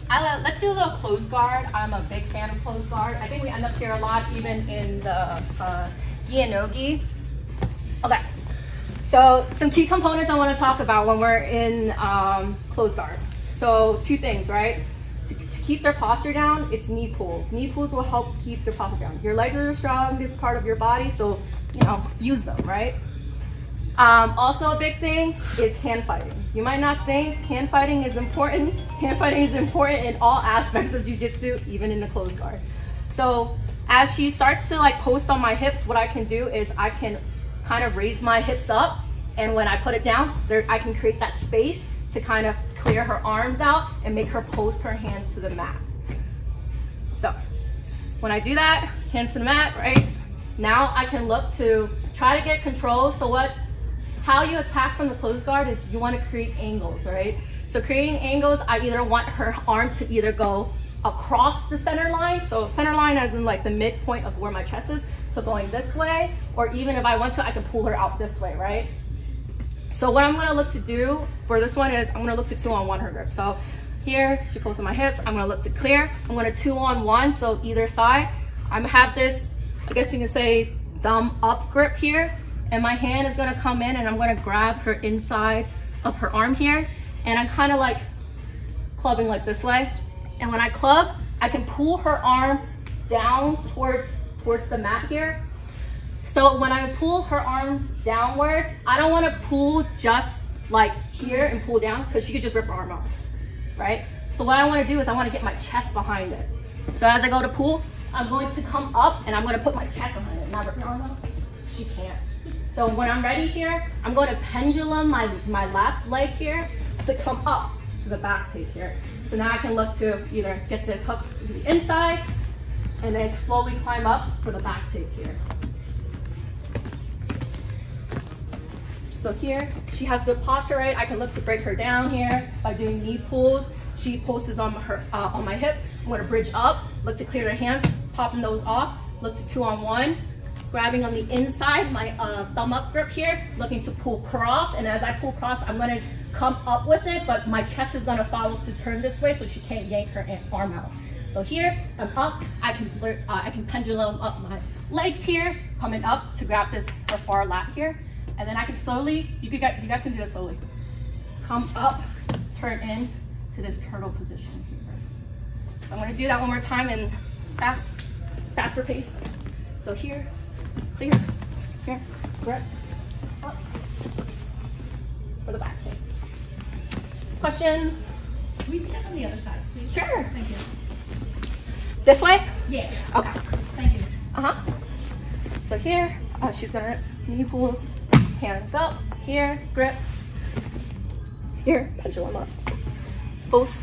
let's do a little close guard. I'm a big fan of close guard. I think we end up here a lot, even in the gi and no-gi. Okay, so some key components I want to talk about when we're in close guard. So two things, right? To keep their posture down, it's knee pulls. Knee pulls will help keep their posture down. Your legs are the strongest part of your body, so you know, use them, right? Also a big thing is hand fighting. You might not think hand fighting is important. Hand fighting is important in all aspects of jiu-jitsu, even in the close guard. So as she starts to like post on my hips, what I can do is I can kind of raise my hips up, and when I put it down, I can create that space to kind of clear her arms out and make her post her hands to the mat. So when I do that, hands to the mat, right? Now I can look to try to get control. So how you attack from the close guard is you want to create angles, right? So creating angles, I either want her arm to either go across the center line, so center line as in like the midpoint of where my chest is, so going this way, or even if I want to, I can pull her out this way, right? So what I'm going to look to do for this one is I'm going to look to 2-on-1 her grip. So here, she pulls on my hips, I'm going to look to clear. I'm going to 2-on-1, so either side. I'm going to have this, I guess you can say, thumb up grip here, and my hand is going to come in and I'm going to grab her inside of her arm here, and I'm kind of like clubbing like this way. And when I club, I can pull her arm down towards the mat here. So when I pull her arms downwards, I don't want to pull just like here and pull down, because she could just rip her arm off, right? So what I want to do is I want to get my chest behind it. So as I go to pull, I'm going to come up and I'm going to put my chest behind it. Now rip her arm off, she can't. So when I'm ready here, I'm going to pendulum my left leg here to come up to the back take here. So now I can look to either get this hook to the inside and then slowly climb up for the back take here. So here, she has good posture, right? I can look to break her down here by doing knee pulls. She posts on my hips. I'm gonna bridge up, look to clear her hands, popping those off, look to 2-on-1. Grabbing on the inside, my thumb up grip here, looking to pull cross, and as I pull cross, I'm gonna come up with it, but my chest is gonna follow to turn this way so she can't yank her arm out. So here, I'm up, I can pendulum up my legs here, coming up to grab her far lat here, and then I can slowly, you guys can do this slowly, come up, turn in to this turtle position here. So I'm gonna do that one more time in faster pace. So here, clear, here, grip, up, for the back take. Questions? Can we step on the other side, please? Sure. Thank you. This way? Yeah. Okay. Thank you. So here, she's gonna knee pulls, hands up, here, grip, here, pendulum up, post.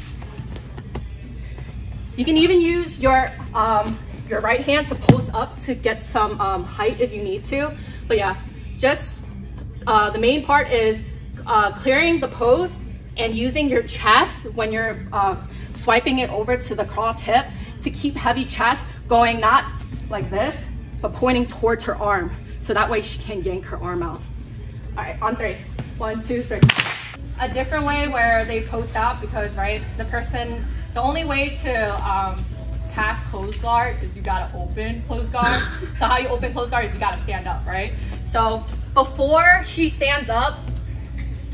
You can even use your right hand to post up to get some height if you need to. But yeah, just the main part is clearing the pose and using your chest when you're swiping it over to the cross hip to keep heavy chest going, not like this, but pointing towards her arm. So that way she can yank her arm out. All right, on 3. 1, 2, 3. A different way where they post out, because right, the only way to pass close guard is you gotta open close guard. So how you open close guard is you gotta stand up, right? So before she stands up,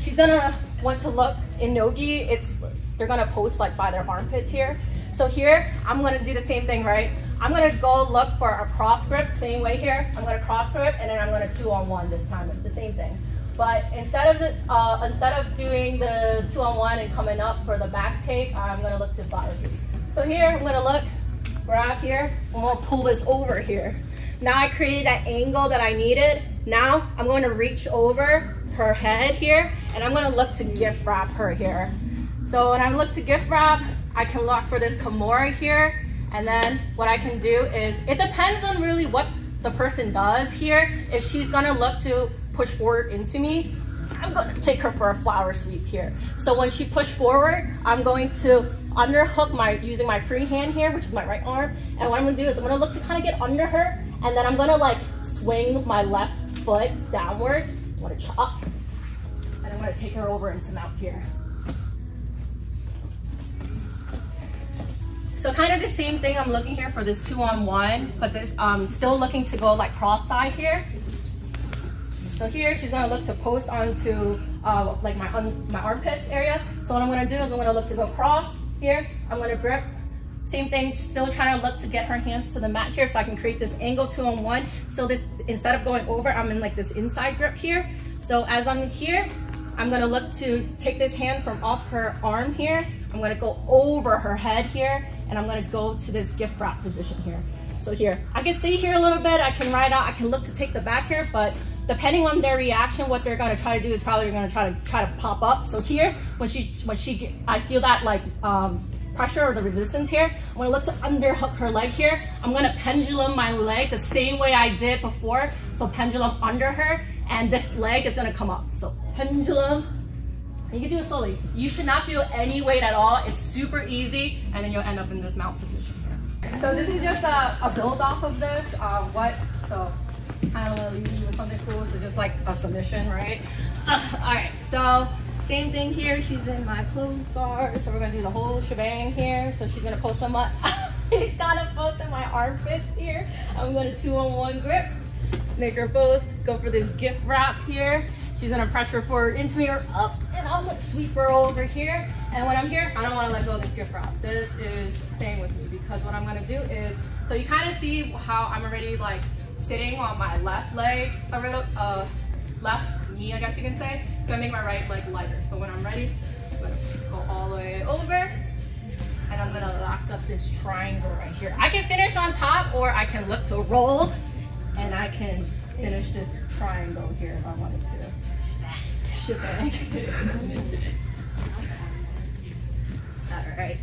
she's gonna want to look in no-gi. They're gonna post like by their armpits here. So here, I'm gonna do the same thing, right? I'm gonna go look for a cross grip, same way here. I'm gonna cross grip, and then I'm gonna 2-on-1 this time, the same thing. But instead of doing the 2-on-1 and coming up for the back take, I'm gonna look to body. So here, I'm gonna look, grab here, and we'll pull this over here. Now I created that angle that I needed. Now I'm going to reach over her head here, and I'm gonna look to gift wrap her here. So when I look to gift wrap, I can look for this Kimura here, and then what I can do is, it depends on really what the person does here. If she's gonna look to push forward into me, I'm gonna take her for a flower sweep here. So when she pushed forward, I'm going to underhook using my free hand here, which is my right arm. And what I'm gonna do is I'm gonna look to kind of get under her, and then I'm gonna like swing my left foot downwards. I'm gonna chop, and I'm gonna take her over into mount here. So kind of the same thing I'm looking here for this 2-on-1, but this still looking to go like cross side here. So here she's gonna look to post onto like my armpits area. So what I'm gonna do is I'm gonna look to go cross here. I'm gonna grip. Same thing, still trying to look to get her hands to the mat here so I can create this angle 2-on-1. So this, instead of going over, I'm in like this inside grip here. So as I'm here, I'm gonna look to take this hand from off her arm here. I'm gonna go over her head here, and I'm gonna go to this gift wrap position here. So here, I can stay here a little bit, I can ride out, I can look to take the back here, but depending on their reaction, what they're gonna try to do is probably gonna try to pop up. So here, I feel that like pressure or the resistance here, I'm gonna look to underhook her leg here. I'm gonna pendulum my leg the same way I did before. So pendulum under her, and this leg is gonna come up. So pendulum, and you can do it slowly. You should not feel any weight at all. It's super easy, and then you'll end up in this mount position here. So this is just a build off of this. So kind of want to leave you with something cool. So just like a submission, right? All right, so same thing here. She's in my closed guard. So we're gonna do the whole shebang here. So she's gonna post them up. She's gonna post in my armpits here. I'm gonna 2-on-1 grip. Make her post, go for this gift wrap here. She's gonna pressure forward into me or up, and I'm gonna sweep her over here. And when I'm here, I don't wanna let go of this gift wrap. This is staying with me because what I'm gonna do is, so you kind of see how I'm already like sitting on my left leg, left knee, I guess you can say. It's gonna make my right leg lighter. So when I'm ready, I'm gonna go all the way over, and I'm gonna lock up this triangle right here. I can finish on top, or I can look to roll, and I can finish this triangle here if I wanted to. Shebang. All right.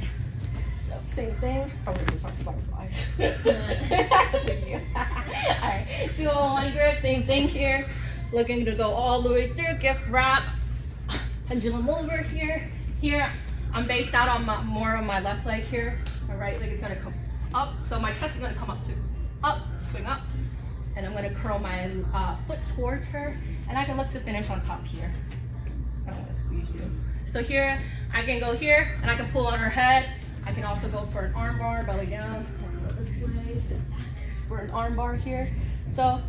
So same thing. Oh, we're just on butterflies. All right. 2-on-1 grip. Same thing here. Looking to go all the way through. Gift wrap. Pendulum over here. Here, I'm based out on more on my left leg here. My right leg is gonna come up. So my chest is gonna come up too. Up. Swing up. And I'm gonna curl my foot towards her, and I can look to finish on top here. I don't want to squeeze you. So here, I can go here, and I can pull on her head. I can also go for an arm bar, belly down, and go this way, sit back for an arm bar here. So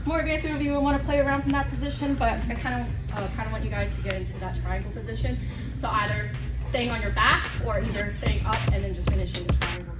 more advanced if you want to play around from that position, but I kind of want you guys to get into that triangle position. So either staying on your back, or either staying up and then just finishing the triangle.